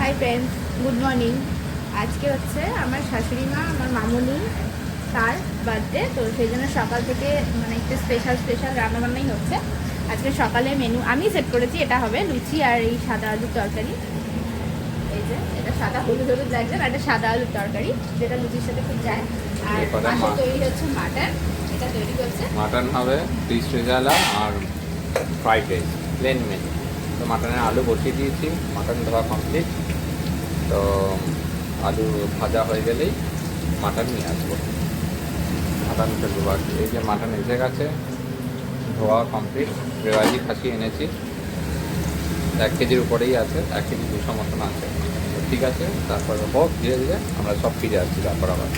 Hi friends, good morning. আজকে হচ্ছে আমার শাশুড়ি মা, আমার মামুনি, তার বার্থডে। তো সেই জন্য সকাল থেকে মানে একটু স্পেশাল রান্নাবান্নাই হচ্ছে। আজকে সকালে মেনু আমি সেট করেছি, এটা হবে লুচি আর এই সাদা আলুর তরকারি। এই যে এটা সাদা হলুদ লাগছে, আর এটা সাদা আলুর তরকারি যেটা লুচির সাথে খুব যায়। আর পাশে তৈরি হচ্ছে মাটন, এটা তৈরি করছে। মাটন হবে ফিশ রেজালা আর ফ্রাইড রাইস, প্লেন মেনু। তো মাটনের আলু বসিয়ে দিয়েছি, মাটন ধোয়া কমপ্লিট। তো আলু ভাজা হয়ে গেলেই মাটন নিয়ে আসবো, মাটন ফেলবো। বাকি এই যে মাটন এসে গেছে, ধোয়া কমপ্লিট। রেওয়াজি খাসি এনেছি, 1 কেজির উপরেই আছে, 1 কেজি 200 মতন আছে। ঠিক আছে, তারপর হোক, ধীরে ধীরে আমরা সব ফিরে আসছি। তারপর আবার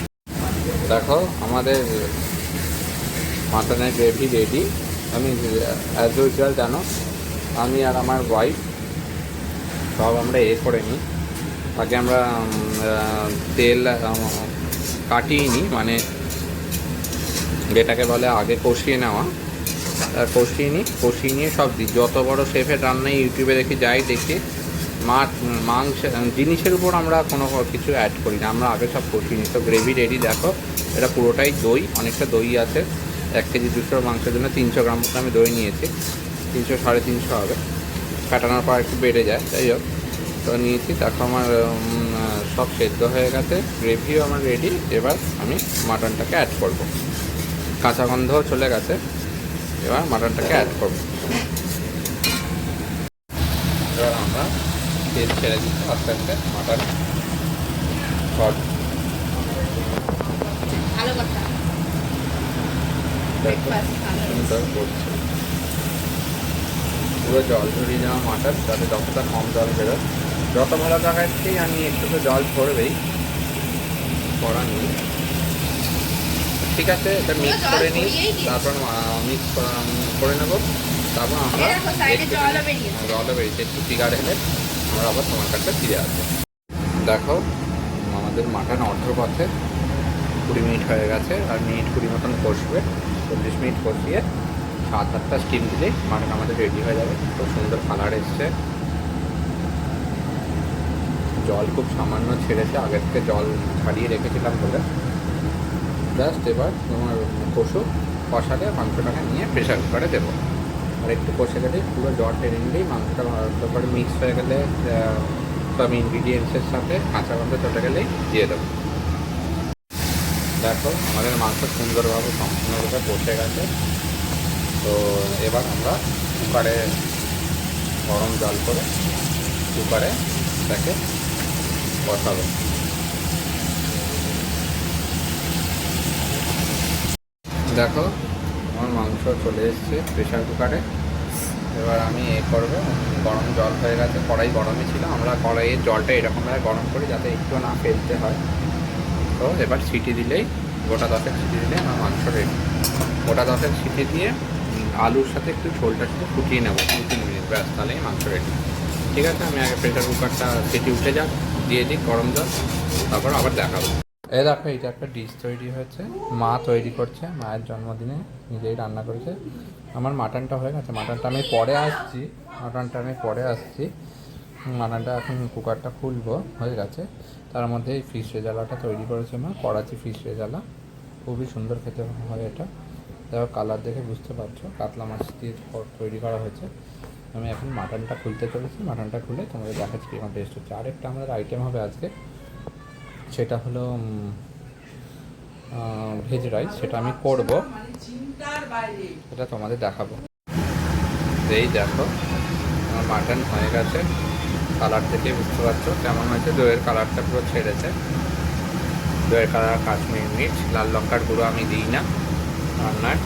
দেখো আমাদের মাটনের গ্রেভি রেডি। আমি অ্যাজ ইউজুয়াল জানো, আমি আর আমার ওয়াইফ সব আমরা করে নিই। আগে আমরা তেল কাটিয়ে নিই, মানে যেটাকে বলে আগে কষিয়ে নেওয়া। কষিয়ে নিয়ে সব দিই। যত বড় শেফের রান্নায় ইউটিউবে দেখি, যাই দেখি, মাংস জিনিসের উপর আমরা কোনো কিছু অ্যাড করি না, আমরা আগে সব কষিয়ে নিই। তো গ্রেভি রেডি। দেখো এটা পুরোটাই দই, অনেকটা দই আছে। 1 কেজি 200 মাংসের জন্য 300 গ্রাম মতো আমি দই নিয়েছি। 300 350 হবে, কাটানোর পর একটু বেড়ে যায়, যাই হোক। তো নিয়েছি। দেখো আমার সব সেদ্ধ হয়ে গেছে, গ্রেভিও আমার রেডি। এবার আমি মাটনটাকে অ্যাড করব, কাঁচা গন্ধও চলে গেছে। এবার মাটনটাকে অ্যাড করব। এবার আমরা তেল ছেড়ে দিচ্ছি আস্তে আস্তে। মাটন সব ভালো কথা। সুন্দর করছে, পুরো জল ঝরিয়ে যাওয়া মাটন, যাতে যতটা কম জল বেরোয়। যত ভালো জায়গাতেই আমি একটু তো জল ধরবেই, করা নিই। ঠিক আছে, এটা মিক্স করে নিই, তারপর মিক্স করে নেব। তারপর আমরা জলও বেরিয়েছে, একটু ফিগার এলে আমরা আবার তোমার কাছে ফিরে আসবো। দেখো আমাদের মাটন অর্ধ পথে, 20 মিনিট হয়ে গেছে, আর মিনিট 20 মতন কষবে। 40 মিনিট কষিয়ে 7-8টা স্টিম দিলেই মাটন আমাদের রেডি হয়ে যাবে। খুব সুন্দর কালার এসছে, জল খুব সামান্য ছেড়েছে, আগের থেকে জল ছাড়িয়ে রেখেছিলাম বলে। জাস্ট এবার তোমার কষালে মাংসটাকে নিয়ে প্রেশার কুকারে দেবো। আর একটু কষে গেলেই, পুরো জল টেনে নিলেই মাংসটা ভালো করে মিক্স হয়ে গেলে, সব ইনগ্রিডিয়েন্টসের সাথে কাঁচা গন্ধ চলে গেলেই দিয়ে দেবো। দেখো আমাদের মাংস সুন্দরভাবে সম্পূর্ণরূপে কষে গেছে। তো এবার আমরা কুকারে গরম জল করে কুকারে তাকে বসাবো। দেখো আমার মাংস চলে এসছে প্রেশার কুকারে। এবার আমি করবো, গরম জল হয়ে গেছে, কড়াই গরমই ছিল। আমরা কড়াইয়ের জলটা এরকমভাবে গরম করি যাতে একটু না ফেলতে হয়। তো এবার সিটি দিলেই, গোটা 10 সিটি দিলে আমার মাংস রেডি। গোটা 10 সিটি দিয়ে আলুর সাথে একটু ঝোলটা শুধু ফুটিয়ে নেবো 2-3 মিনিট, ব্যাস, তাহলেই মাংস রেডি। ঠিক আছে, আমি আগে প্রেশার কুকারটা সিটি উঠে যাক, দিয়ে দিই গরম জল, তারপর আবার দেখাবো। এই দেখো, এইটা একটা ডিশ তৈরি হয়েছে, মা তৈরি করছে, মায়ের জন্মদিনে নিজেই রান্না করেছে। আমার মাটনটা হয়ে গেছে, মাটনটা আমি পরে আসছি। মাটনটা এখন কুকারটা খুলবো, হয়ে গেছে। তার মধ্যে এই ফিশ রেজালাটা তৈরি করেছে মা, করাচি ফিশ রেজালা। খুবই সুন্দর খেতে হয় এটা। দেখো কালার দেখে বুঝতে পারছো, কাতলা মাছ দিয়ে তৈরি করা হয়েছে। আমি এখন মাটনটা খুলতে চলেছি, মাটনটা খুলে তোমাদের দেখাচ্ছি কীরকম টেস্ট হচ্ছে। আরেকটা আমাদের আইটেম হবে আজকে, সেটা হলো ভেজ রাইস, সেটা আমি করব, সেটা তোমাদের দেখাবো। এই দেখো আমার মাটন হয়ে গেছে, কালার থেকে বুঝতে পারছো কেমন হয়েছে। দইয়ের কালারটা পুরো ছেড়েছে, দইয়ের কালার, কাশ্মীরি মির্চ, লাল লঙ্কার গুঁড়ো আমি দিই না রান্নার।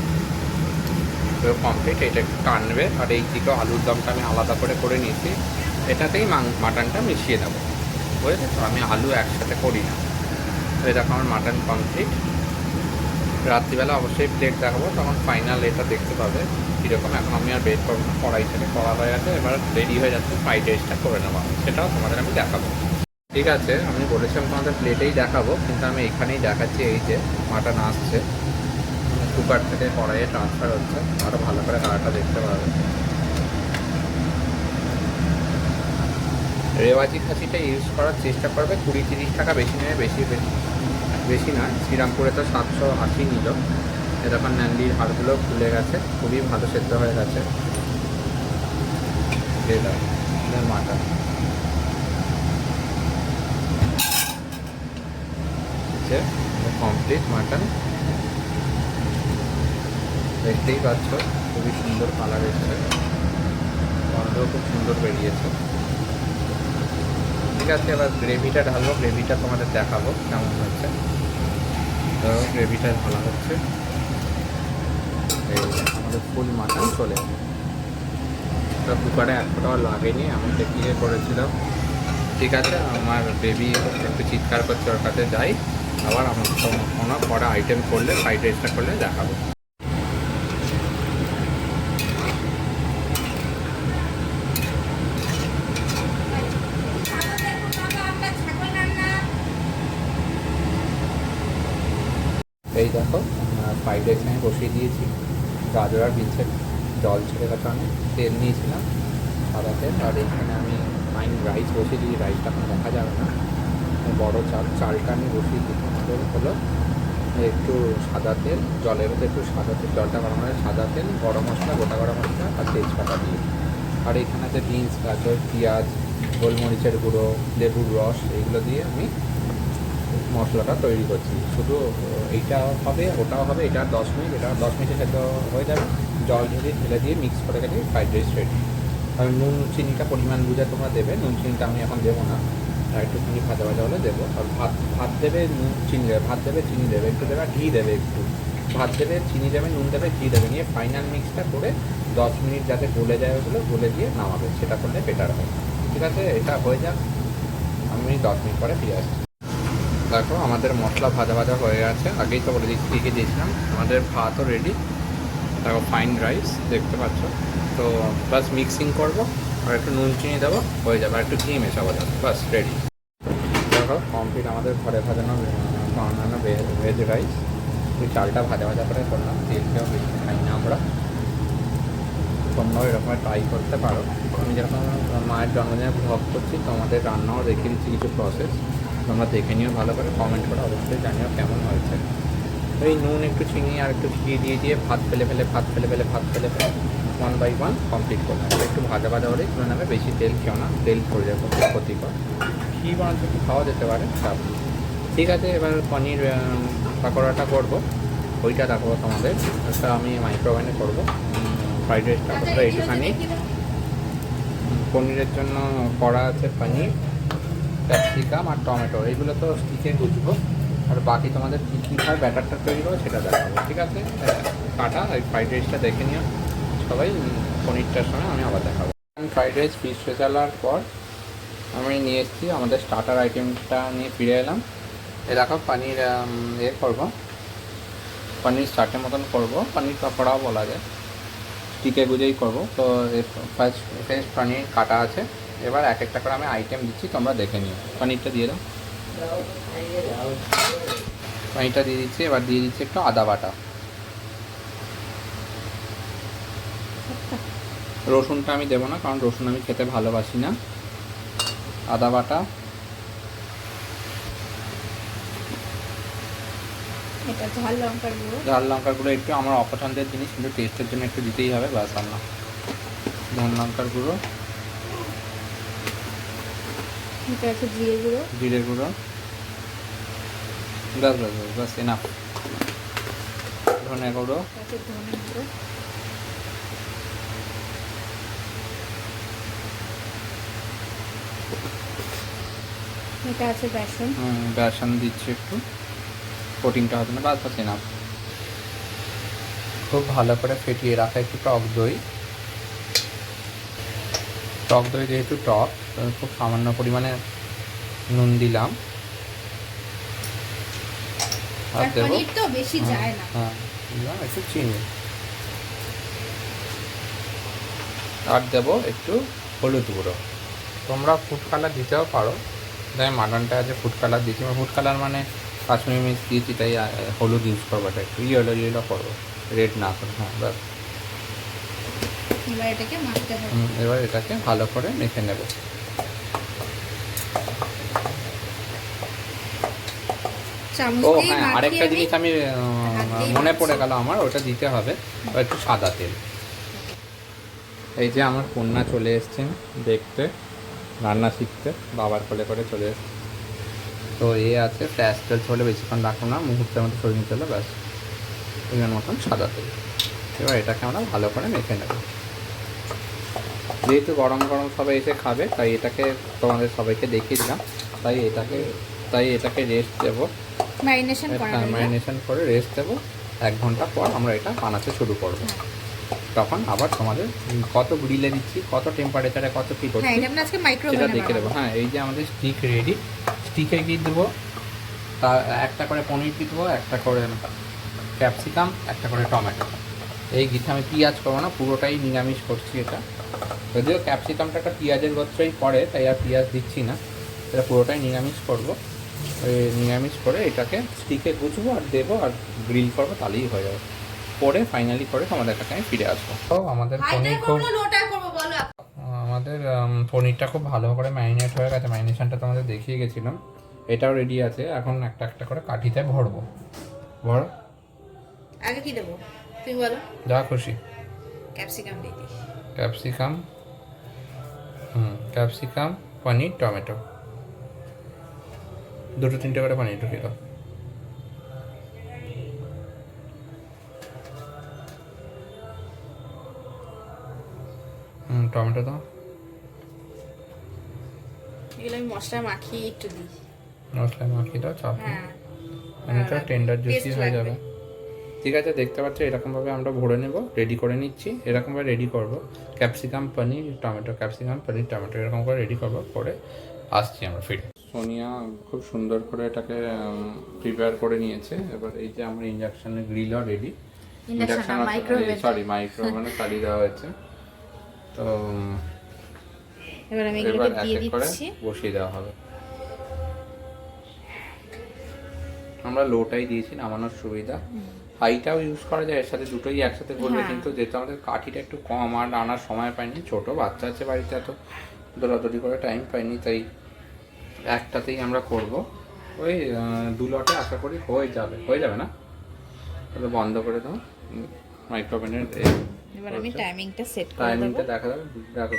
পুরো কমপ্লিট, এটা একটু টানবে। আর এই দিকেও আলুর দমটা আমি আলাদা করে নিয়েছি, এটাতেই মাটনটা মিশিয়ে দেবো, বুঝেছো তো। আমি আলু একসাথে করি না। এই দেখো আমার মাটন কমপ্লিট। রাত্রিবেলা অবশ্যই প্লেট দেখাবো, তখন ফাইনাল এটা দেখতে পাবে কীরকম। এখন আমি আর বের করবো না, কড়াই থেকে করা হয়ে গেছে, এবার রেডি হয়ে যাচ্ছে ফ্রাইড রাইসটা করে নেওয়া, সেটাও তোমাদের আমি দেখাবো। ঠিক আছে, আমি বলেছিলাম তোমাদের প্লেটেই দেখাবো, কিন্তু আমি এখানেই দেখাচ্ছি। এই যে মাটন আসছে, কুকার থেকে কড়াইয়ে ট্রান্সফার হচ্ছে, আরও ভালো করে কালারটা দেখতে পাবে। রেওয়াজি খাসিটা ইউজ করার চেষ্টা করবে, 20-30 টাকা বেশি নেবে, বেশি নয়। শ্রীরামপুরে তো 780 নিল। এরকম ন্যান্ডির হাড়গুলো খুলে গেছে, খুবই ভালো সেদ্ধ হয়ে গেছে। এটা মাটন কমপ্লিট মাটন, দেখতেই পাচ্ছ খুবই সুন্দর কালার এসছে, গন্ধও খুব সুন্দর বেরিয়েছে। ঠিক আছে, এবার গ্রেভিটা ঢালবো, গ্রেভিটা তোমাদের দেখাবো কেমন হচ্ছে। তো গ্রেভিটা ঢালা হচ্ছে, এই আমাদের ফুল মাটন চলে যাবে। তো কুকারে 1 ফোঁটাও লাগেনি, আমি দেখিয়ে করেছিলাম। ঠিক আছে, আমার বেবি একটু চিৎকার করছে, ওর কাছে যাই, আবার আমার কোনো কটা আইটেম করলে, ফ্রাইড রাইসটা করলে দেখাবো। এই দেখো ফ্রাইড রাইস আমি বসিয়ে দিয়েছি, গাজর আর বিনসের জল ছেড়ে গেছে, আমি তেল নিয়েছিলাম সাদা তেল। আর এইখানে আমি ফাইন রাইস বসিয়ে দিই, রাইসটা এখন দেখা যাবে না, বড় চালটা আমি বসিয়ে দিই। আমাদের হলো একটু সাদা তেল, জলের মধ্যে একটু সাদা তেল, জলটা গরম হলে সাদা তেল, গরম মশলা, গোটা গরম মশলা আর তেজপাতা দিয়ে। আর এখানে যে বিনস, গাজর, পেঁয়াজ, গোলমরিচের গুঁড়ো, লেবুর রস, এইগুলো দিয়ে আমি মশলাটা তৈরি করছি। শুধু এইটা হবে, ওটাও হবে, এটা 10 মিনিট, এটা 10 মিনিটে সেদ্ধ হয়ে যাবে। জল ঢেলে ঢেলে দিয়ে মিক্স করে গেলে ফ্রাইড রাইস রেডি। আর নুন চিনিটা পরিমাণ বুঝে তোমরা দেবে, নুন চিনিটা আমি এখন দেবো না, আর একটুখানি ভাজা ভাজা হলে দেবো। আর ভাত দেবে, নুন চিনি দেবে, ভাত দেবে, চিনি দেবে, একটু দেবে, ঘি দেবে, একটু ভাত দেবে, চিনি দেবে, নুন দেবে, ঘি দেবে, নিয়ে ফাইনাল মিক্সটা করে 10 মিনিট যাতে গলে যায়, ওগুলো গলে দিয়ে নামাবে, সেটা করলে বেটার হয়। ঠিক আছে, এটা হয়ে যাক, আমি 10 মিনিট পরে ফিরে আসছি। দেখো আমাদের মশলা ভাজা ভাজা হয়ে গেছে, আগেই তো বলে দিকে দিয়েছিলাম। আমাদের ভাতও রেডি, দেখো ফাইন রাইস দেখতে পাচ্ছ। তো বাস মিক্সিং করবো, আর একটু নুন চিনি দেবো, হয়ে যাবে, আর একটু ঘি মেশাবো, যাবে, বাস রেডি। দেখো কমপ্লিট আমাদের ঘরে বানানো ভেজ রাইস। ওই চালটা ভাজা ভাজা করে করলাম, তেলটাও বেশি খাই না আমরা। তোমরাও এরকম ট্রাই করতে পারো। আমি যেরকম মায়ের জন্মদিনে ভ্লগ করছি, তোমাদের রান্নাও দেখিয়ে দিচ্ছি কিছু প্রসেস, তোমরা দেখে নিও, ভালো করে কমেন্ট করে অবশ্যই জানিও কেমন হয়েছে। এই নুন, একটু চিনি আর একটু ঘি দিয়ে ভাত ফেলে 1 বাই 1 কমপ্লিট করলাম। একটু ভাজা ভাজা হলেই তুলে নেবে, বেশি তেল খেও না, তেল পড়ে যাবে, খুব ক্ষতিকর। ঘি বানাতে একটু খাওয়া যেতে পারে, চাপ। ঠিক আছে, এবার পনির পাকোড়াটা করবো, ওইটা দেখাবো তোমাদের। একটা আমি মাইক্রোওভেনে করবো ফ্রাইড রাইসটা। তোমরা এইটুখানি পনিরের জন্য করা আছে পনির, ক্যাপসিকাম আর টমেটো, এইগুলো তো স্টিচে গুছবো। আর বাকি তোমাদের কী কী খায় ব্যাটারটা তৈরি করো সেটা দেখাবো। ঠিক আছে, কাটা ওই ফ্রাইড রাইসটা দেখে নিও সবাই, পনিরটার সময় আমি আবার দেখাবো। ফ্রাইড রাইস পিস ফেচালার পর আমি নিয়ে এসেছি আমাদের স্টার্টার আইটেমটা নিয়ে ফিরে এলাম। এ দেখো পনির করবো, পনির চাটের মতন করবো, পনির পাকোড়াও বলা যায়, টিকে গুজেই করবো। তো ফার্স্ট পনির কাটা আছে, এবার এক একটা করে আমি আইটেম দিচ্ছি, তোমরা দেখে নিও। পনিরটা দিয়ে দাও, পনিরটা দিয়ে দিচ্ছি। এবার দিয়ে দিচ্ছি একটু আদা বাটা, রসুনটা আমি দেবো না, কারণ রসুন আমি খেতে ভালোবাসি না। আদা বাটা, এটা ঝাল লঙ্কার গুঁড়ো, ঝাল লঙ্কার গুঁড়ো একটু আমার অপছন্দের জিনিস, কিন্তু টেস্টের জন্য একটু দিতেই হবে, ব্যাস। আমার ঝাল লঙ্কার গুঁড়ো, এটা আছে জিরে গুঁড়ো, জিরে গুঁড়ো, ব্যাস ব্যাস ব্যাস ব্যাস এনাফ। ধনে গুঁড়ো, আছে ধনে গুঁড়ো, এটা আছে বেসন, বেসন দিচ্ছি একটু, কোটিংটা হবে না, ব্যাস ব্যাস এনাফ। খুব ভালো করে ফেটিয়ে রাখা একটু টক দই, যেহেতু টক, খুব সামান্য পরিমাণে নুন দিলাম। আর দেবো, পনির তো বেশি যায় না, হ্যাঁ দিলাম একটু চিনি, আর দেবো একটু হলুদ গুঁড়ো। তোমরা ফুড কালার দিতেও পারো, তাই মাটনটা আছে ফুড কালার দিচ্ছি, ফুড কালার মানে কাশ্মীরি মির্চ দিয়েছি, তাই হলুদ ইউজ করবো, এটা একটু ইয়েলো করবো, রেড না করে। হ্যাঁ ব্যাস, এবার এটাকে মাখতে হবে। এবার এটাকে ভালো করে মেখে নেব। চামচ ও দিয়ে হ্যাঁ, মাখিয়ে আরেকটা আমি জিনিস আমি হাত দিয়ে মনে পড়ে মাখছি। গেল আমার, ওটা দিতে হবে, ও একটু সাদা তেল। এই যে আমার কন্যা চলে এসছেন দেখতে, রান্না শিখতে, বাবার কোলে করে চলে এসছে। তো এ আছে ফ্ল্যাশ তেল, হলে বেশিক্ষণ রাখো না, মুহূর্তের মধ্যে সরিয়ে নিতে হলো, ব্যাস এর মতন সাদা তেল। এবার এটাকে আমরা ভালো করে মেখে নেব। যেহেতু গরম গরম সবাই এসে খাবে, তাই এটাকে তোমাদের সবাইকে দেখিয়ে দিলাম। তাই এটাকে রেস্ট দেবো, ম্যারিনেশন করা রইলো। ম্যারিনেশন করে রেস্ট দেবো। 1 ঘন্টা পর আমরা এটা বানাতে শুরু করবো। তখন আবার তোমাদের কত গ্রিলে দিচ্ছি, কত টেম্পারেচারে, কত কী হ্যাঁ, করছি এটা আমরা আজকে সেটা মাইক্রোওভেনে দেখে দেবো। হ্যাঁ, এই যে আমাদের স্টিক রেডি, স্টিকে কী দেবো, তা একটা করে পনির দিয়ে দেবো, একটা করে ক্যাপসিকাম, একটা করে টমেটো। এই গিতে আমি পেঁয়াজ করবো না, পুরোটাই নিরামিষ করছি এটা। যদিও ক্যাপসিকামটা একটা পেঁয়াজের গোত্রই পড়ে, তাই আর পেঁয়াজ দিচ্ছি না, এটা পুরোটাই নিরামিষ করবো। ওই নিরামিষ করে এটাকে স্টিকে গুছবো আর দেবো আর গ্রিল করবো, তাহলেই হয়ে যাবে। করে ফাইনালি করে তোমাদের কাছে আমি ফিরে আসবো। তো আমাদের পনির খুব পনিরটা খুব ভালো করে ম্যারিনেট হয়ে গেছে, ম্যারিনেশনটা তোমাদের দেখিয়ে গেছিলাম। এটাও রেডি আছে, এখন একটা একটা করে কাঠিতে ভরবো। ভর, আগে কি দেবো তুমি বলো? যা খুশি। ক্যাপসিকাম দিয়ে দিই। ক্যাপসিকাম, ক্যাপসিকাম, পনির, টমেটো, 2-3টে করে পনির ঢুকিয়ে দাও। টমেটো দাও। এগুলো আমি মশলা মাখিয়ে একটু দিই। মশলা মাখিয়ে দাও, চাপ নেই। হ্যাঁ, এটা টেন্ডার জুসি Taste হয়ে লাগবে। যাবে। ঠিক আছে, দেখতে পাচ্ছ এরকমভাবে আমরা ভরে নেব, রেডি করে নিচ্ছি। এরকমভাবে রেডি করব, ক্যাপসিকাম পনির টমেটো, ক্যাপসিকাম পনির টমেটো, এরকম করে রেডি করব, করে আসছি আমরা ফিরে। সোনিয়া খুব সুন্দর করে এটাকে প্রিপেয়ার করে নিয়েছে। এবার এই যে আমার ইন্ডাকশানের গ্রিলও রেডি, মাইক্রোওভেনে চালিয়ে দেওয়া হয়েছে। তো এবার আমি এবার এগুলোকে দিয়ে এক এক করে দিচ্ছি। বসিয়ে দেওয়া হবে। আমরা লোটাই দিয়েছি নামানোর সুবিধা, হাইটাও ইউজ করা যায়, এর সাথে দুটোই একসাথে করবে। হ্যাঁ। কিন্তু যেহেতু আমাদের কাঠিটা একটু কম আর আনার সময় পাইনি, ছোট বাচ্চা আছে বাড়িতে, এত দৌড়াদৌড়ি করে টাইম পাইনি, তাই একটাতেই আমরা করব। ওই 2 লটে আশা করি হয়ে যাবে না? তাহলে বন্ধ করে দাও মাইক্রোওভেনের। এবার আমি টাইমিংটা সেট করে দেব। টাইমিংটা দেখা যাবে, দেখো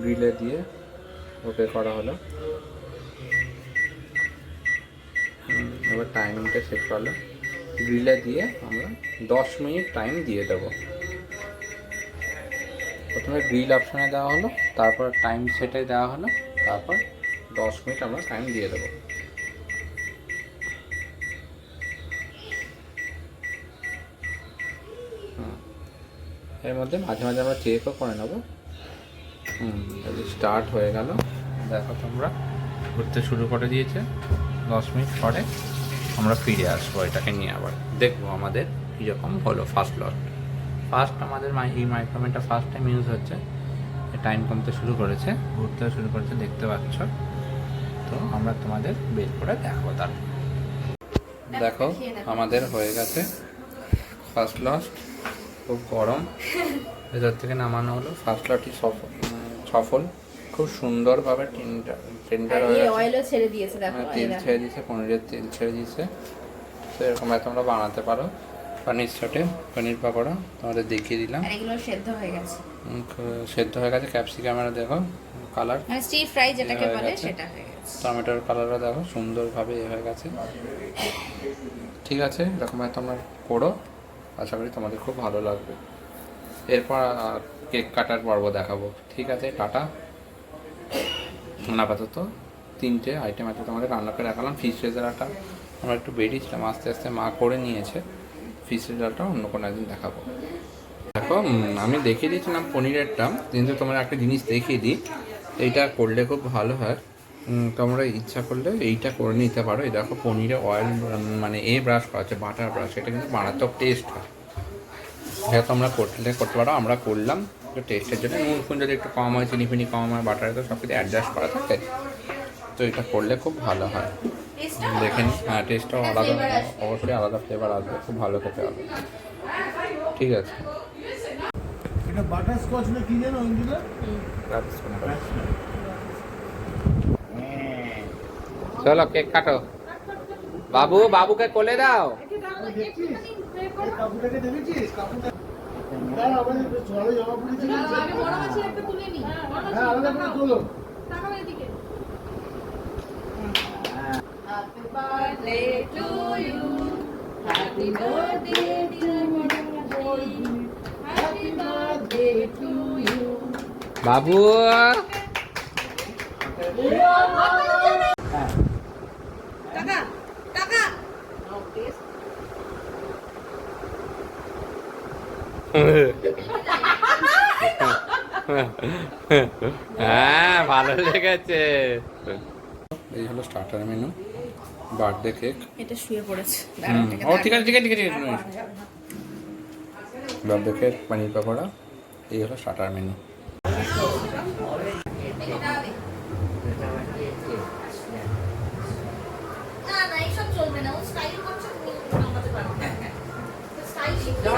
গ্রিলে দিয়ে ওকে করা হলো। এবার টাইমিংটা সেট করলো, গ্রিলে দিয়ে আমরা 10 মিনিট টাইম দিয়ে দেবো। প্রথমে গ্রিল অপশানে দেওয়া হলো, তারপর টাইম সেটে দেওয়া হলো, তারপর 10 মিনিট আমরা টাইম দিয়ে দেবো। এর মধ্যে মাঝে মাঝে আমরা চেকও করে নেবো। স্টার্ট হয়ে গেল, দেখো তোমরা ঘুরতে শুরু করে দিয়েছে। 10 মিনিট পরে আমরা ফিরে আসবো, এটাকে নিয়ে আবার দেখবো আমাদের কীরকম হলো। ফার্স্ট আমাদের এই মাইক্রোওভেনটা ফার্স্ট টাইম ইউজ হচ্ছে, টাইম কমতে শুরু করেছে, ঘুরতে শুরু করেছে, দেখতে পাচ্ছ। তো আমরা তোমাদের বের করে দেখাবো। তার দেখো আমাদের হয়ে গেছে ফার্স্ট লট, খুব গরম, ভেতর থেকে নামানো হলো। ফার্স্ট লটই সফল, খুব সুন্দরভাবে টেন্ডার হয়ে গেছে। অয়েলও ছেড়ে দিয়েছে, দেখো তেল ছেড়ে দিয়েছে, পনিরের তেল ছেড়ে দিয়েছে। তো এরকম তোমরা বানাতে পারো পনির চটে, পনির পাকোড়া তোমাদের দেখিয়ে দিলাম। আর এগুলো সেদ্ধ হয়ে গেছে, সেদ্ধ হয়ে গেছে। ক্যাপসিকামের দেখো কালার, মানে স্টির ফ্রাই যেটাকে বলে সেটা হয়ে গেছে। টমেটোর কালারও দেখো সুন্দরভাবে হয়ে গেছে। ঠিক আছে, এরকমভাবে তোমরা করো, আশা করি তোমাদের খুব ভালো লাগবে। এরপর কেক কাটার পর্ব দেখাবো। ঠিক আছে, টাটা। আপাতত 3টে আইটেম আছে তোমাদের রান্না করে দেখালাম। ফিশ রেজালাটা আমরা একটু বেরিয়েছিলাম, আস্তে আস্তে মা করে নিয়েছে। ফিশ রেজালটা অন্য কোনো একদিন দেখাবো। দেখো আমি দেখিয়ে দিয়েছিলাম পনিরেরটা, কিন্তু তোমরা একটা জিনিস দেখিয়ে দিই, এইটা করলে খুব ভালো হয়। তোমরা ইচ্ছা করলে এইটা করে নিতে পারো। এই দেখো পনিরে অয়েল মানে ব্রাশ করা আছে, বাটার ব্রাশ, এটা কিন্তু মারাত্মক টেস্ট হয়। এটা তোমরা করতে পারো, আমরা করলাম টেস্টের জন্য। নুন ফুন যদি একটু কম হয়, চিনি ফিনি কম হয়, বাটারে তো সব কিছু অ্যাডজাস্ট করা থাকে, তো এটা করলে খুব ভালো হয়। দেখে নিই, হ্যাঁ টেস্টটাও আলাদা, অবশ্যই আলাদা ফ্লেভার আসবে, খুব ভালো খেতে হবে। ঠিক আছে, এটা বাটার স্কচ না কি জানো ওইগুলো? চলো কেক কাটো। বাবু, বাবুকে কোলে দাও। কাকুটাকে দেখেছিস? কাকুটা দাঁড়া, আমাদের জলে জমা পড়েছিল। হ্যাঁ, আলাদা করে তোলো। বাবু, হ্যাঁ ভালো লেগেছে। এই হলো স্টার্টার মেনু, বার্থডে কেক। এটা শুয়ে পড়েছে। ও ঠিক আছে ঠিক আছে ঠিক আছে। বার্থডে কেক, পনির পকোড়া, এই হলো স্টার্টার মেনু। না না এইসব চলবে না, ও স্টাইল করছে, তুমি আমাদের পারবে না। স্টাইল শিখতে